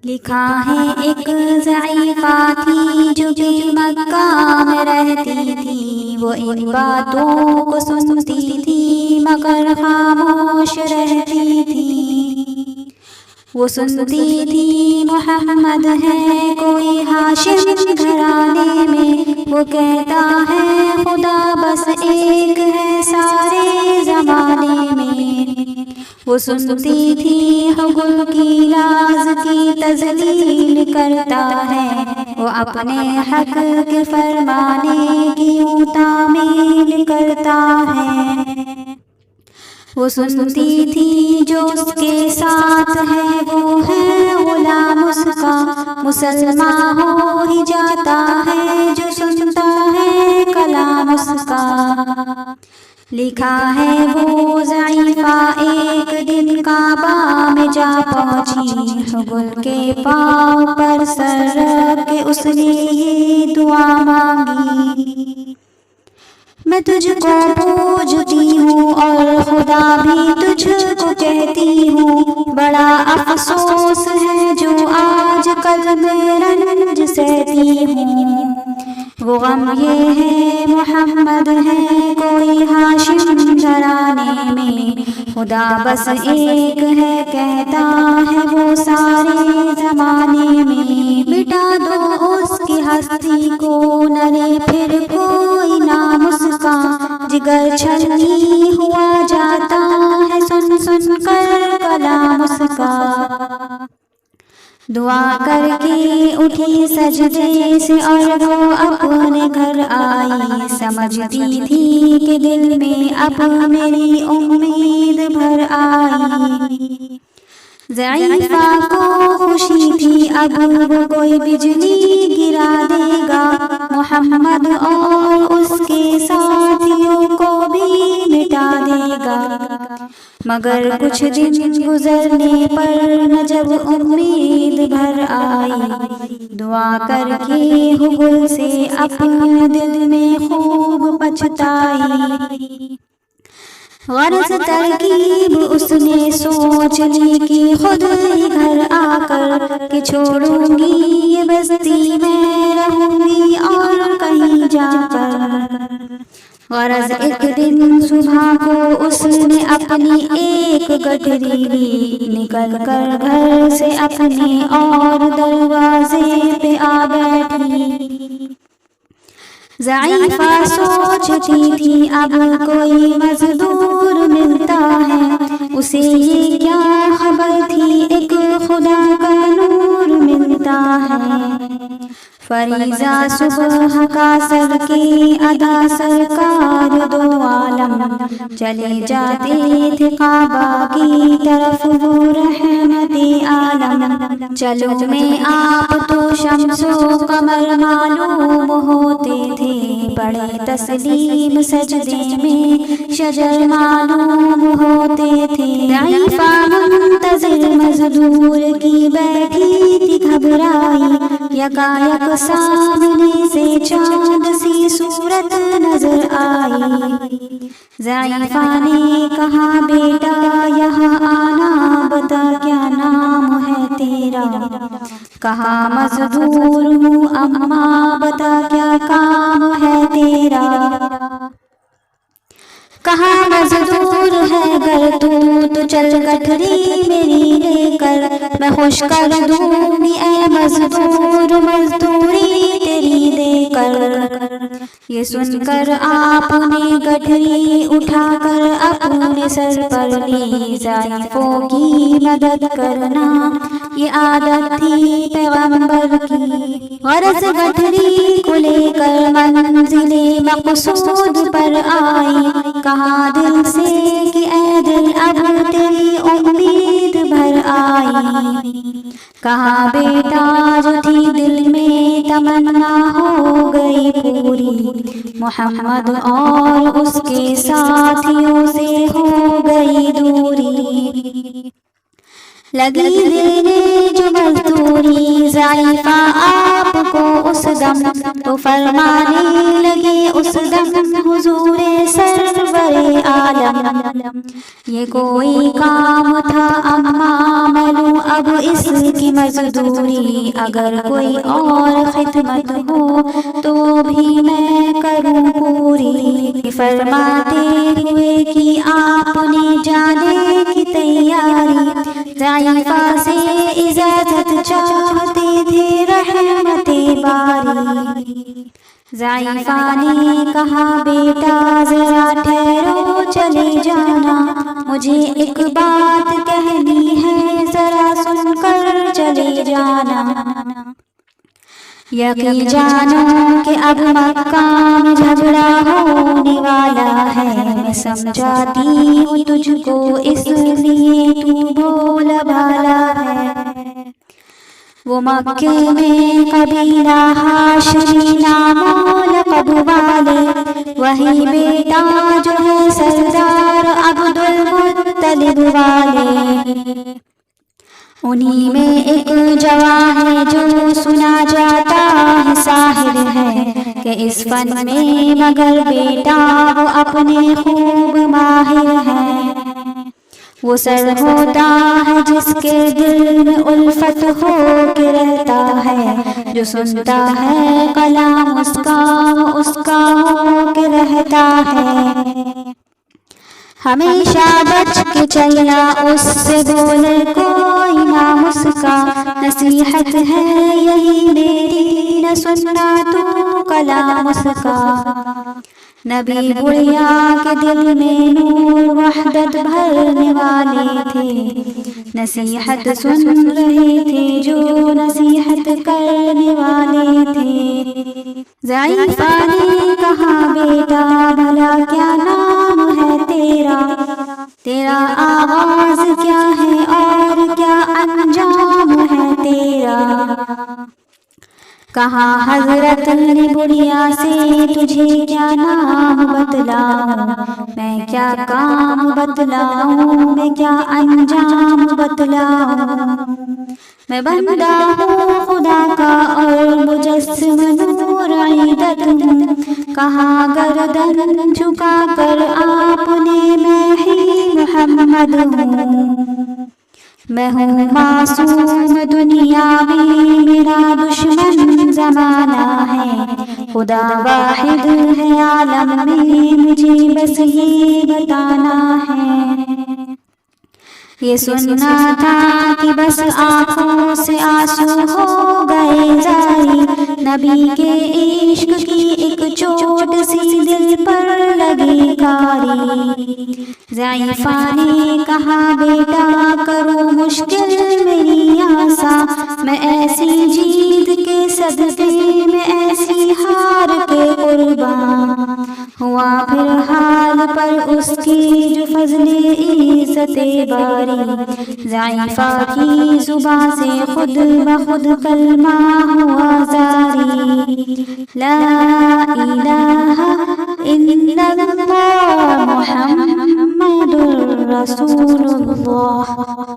لکھا ہے ایک ضعیفہ تھی جو کہ مکہ میں رہتی تھی، وہ ان باتوں کو سنتی تھی مگر خاموش رہتی تھی۔ وہ سنتی تھی محمد ہے کوئی ہاشم گھرانے میں، وہ کہتا ہے خدا بس ایک ہے سارے زمانے میں۔ وہ سنتی تھی حکم کی لاز کی تذلیل کرتا ہے، وہ اپنے حق کے فرمانے کی یوں تعمیل کرتا ہے۔ وہ سنتی تھی جو اس کے ساتھ ہے وہ ہے غلام اس کا، مسلمان ہو ہی جاتا ہے جو سنتا ہے کلام اس کا۔ لکھا ہے وہ ضعیفہ ایک دن کعبہ میں جا پہنچی، حبل کے پاؤں پر سر رکھ کے اس نے یہ دعا مانگی، میں تجھ کو پوجتی ہوں اور خدا بھی تجھ کو کہتی ہوں، بڑا افسوس ہے جو آج کل میں رنج سہتی ہوں۔ وہ غم یہ ہے محمد ہے کوئی ہاشم گھرانے میں، خدا بس ایک ہے کہتا ہے وہ سارے زمانے میں۔ مٹا دو اس کی ہستی کو نہ رے پھر کوئی نام اس کا، جگر چھلنی ہوا جاتا ہے سن سن کر کلام اس کا۔ دعا کر کے اٹھی سجدے سے اور وہ اپنے گھر آئی، سمجھتی تھی کہ دل میں اب میری امید بھر آئی۔ ضعیفہ کو خوشی تھی اب وہ کوئی بجلی گرا دے گا، محمد اور اس کے ساتھیوں کو بھی مٹا دے گا۔ مگر کچھ دن گزرنے پر نہ جب امید بھر آئی، دعا کر کے حبل سے اپنے دل میں خوب پچھتائی۔ غرض ترکیب اس نے سوچ لی کہ خود ہی گھر آ کر کہ چھوڑوں گی یہ بستی میں رہوں گی اور کہیں جا کر۔ غرض ایک دن صبح کو اس نے اپنی ایک گٹھری لی، نکل کر گھر سے اپنے اور دروازے پہ آ بیٹھی۔ ضعیفہ سوچتی تھی اب کوئی مزدور ملتا ہے، اسے یہ کیا خبر تھی ایک خدا کا نور ملتا ہے۔ فریضہ صبح کا سر کی ادا سرکار دو عالم چلے جاتے تھے کعبہ کی طرف وہ رحمت عالم۔ چلو میں آپ تو شمس و قمر معلوم ہوتے تھے، بڑے تسلیم سجدے میں شجر معلوم ہوتے تھے۔ ضعیفہ منتظر مزدور کی بیٹھی تھی گھبرائی، یکایک سامنے سے چاند سی صورت نظر آئی۔ ضعیفہ نے کہا بیٹا یہاں آنا، بتا کیا نام ہے تیرا؟ کہا مزدور ہوں اماں، بتا کیا کام ہے تیرا؟ کہا مزدور ہے گر تو چل گٹھری میری لے کر، میں خوش کر دوں گی اے مزدور مزدوری تیری دے کر۔ یہ سن کر آپ نے گٹھری اٹھا کر اپنے سر پر لی، ضعیفوں کی مدد کرنا یہ عادت تھی پیغمبر کی۔ غرض گٹھری کو لے کر منزل مقصود پر آئی، کہا دل سے کہ اے دل اب تیری امید بھر آئی۔ کہا بیٹا جو تھی دل میں تمنا ہو گئی پوری، محمد اور اس کے ساتھیوں سے ہو گئی دوری۔ لگی دینے جو مزدوری ضعیفہ آپ کو اس دم، تو فرمانے لگے اس دم حضور سرور عالم، یہ کوئی کام تھا اماں میں لوں اب اس کی مزدوری، اگر کوئی اور خدمت ہو تو بھی میں کروں پوری۔ فرماتے ہوئے کی آپ نے جانے کی تیاری، ضعیفہ سے اجازت چاہتے تھے رحمت باری۔ ضعیفہ نے کہا بیٹا ذرا ٹھہرو چلے جانا، مجھے ایک بات کہنی ہے ذرا سن کر چلے جانا۔ یقین جانو کہ اب مکہ میں جھگڑا ہونے والا ہے، میں سمجھاتی ہوں تجھ کو اس لیے تو بھولا بھالا ہے۔ وہ مکے میں قبیلہ ہاشمی نام و لقب والے، وہی بیٹا جو ہے سردار عبد المطلب والے، انہی میں ایک جوان ہے جو سنا جاتا ہے ساحر ہے، کہ اس فن میں مگر بیٹا وہ اپنے خوب ماہر ہے۔ وہ سر ہوتا ہے جس کے دل میں الفت ہو کے رہتا ہے، جو سنتا ہے کلام اس کا ہو کے رہتا ہے۔ ہمیشہ بچ کے چلنا اس سے بولے کوئی نام اس کا، نصیحت ہے یہی میری نہ سننا تو کلام اس کا۔ نبی بڑھیا کے دل میں نور وحدت بھرنے والے تھے، نصیحت سن رہے تھے جو نصیحت کرنے والے تھے۔ ضعیفہ نے کہا بیٹا بھلا کیا نام ہے تیرا، تیرا آغاز کیا ہے اور کیا انجام ہے تیرا۔ کہا حضرت نے بڑھیا سے تجھے کیا نام بتلاؤں، میں کیا کام بتلاؤں، میں کیا انجام بتلاؤں۔ میں بندہ ہوں خدا کا اور مجسم نور عیدت ہوں، کہا گردن جھکا کر آپ نے میں ہی محمد ہوں۔ میں ہوں معصوم دنیا میں میرا دشمن زمانہ ہے، خدا واحد ہے عالم میں مجھے بس یہ بتانا ہے۔ یہ سننا تھا کہ بس آنکھوں سے آنسو ہو گئے جاری، نبی کے عشق کی ایک چوٹ سی دل پر لگی کاری۔ ضعیفہ نے کہا بیٹا کرو مشکل میری آسا، میں ایسی جیت کے صدقے میں ایسی ہار کے قربان، ہوا پھر حال پر اس کی جو فضل عزت باری۔ ضعیفہ کی زبان سے خود بخود کلمہ ہوا جاری، لا الہ الا اللہ محمد رسول اللہ۔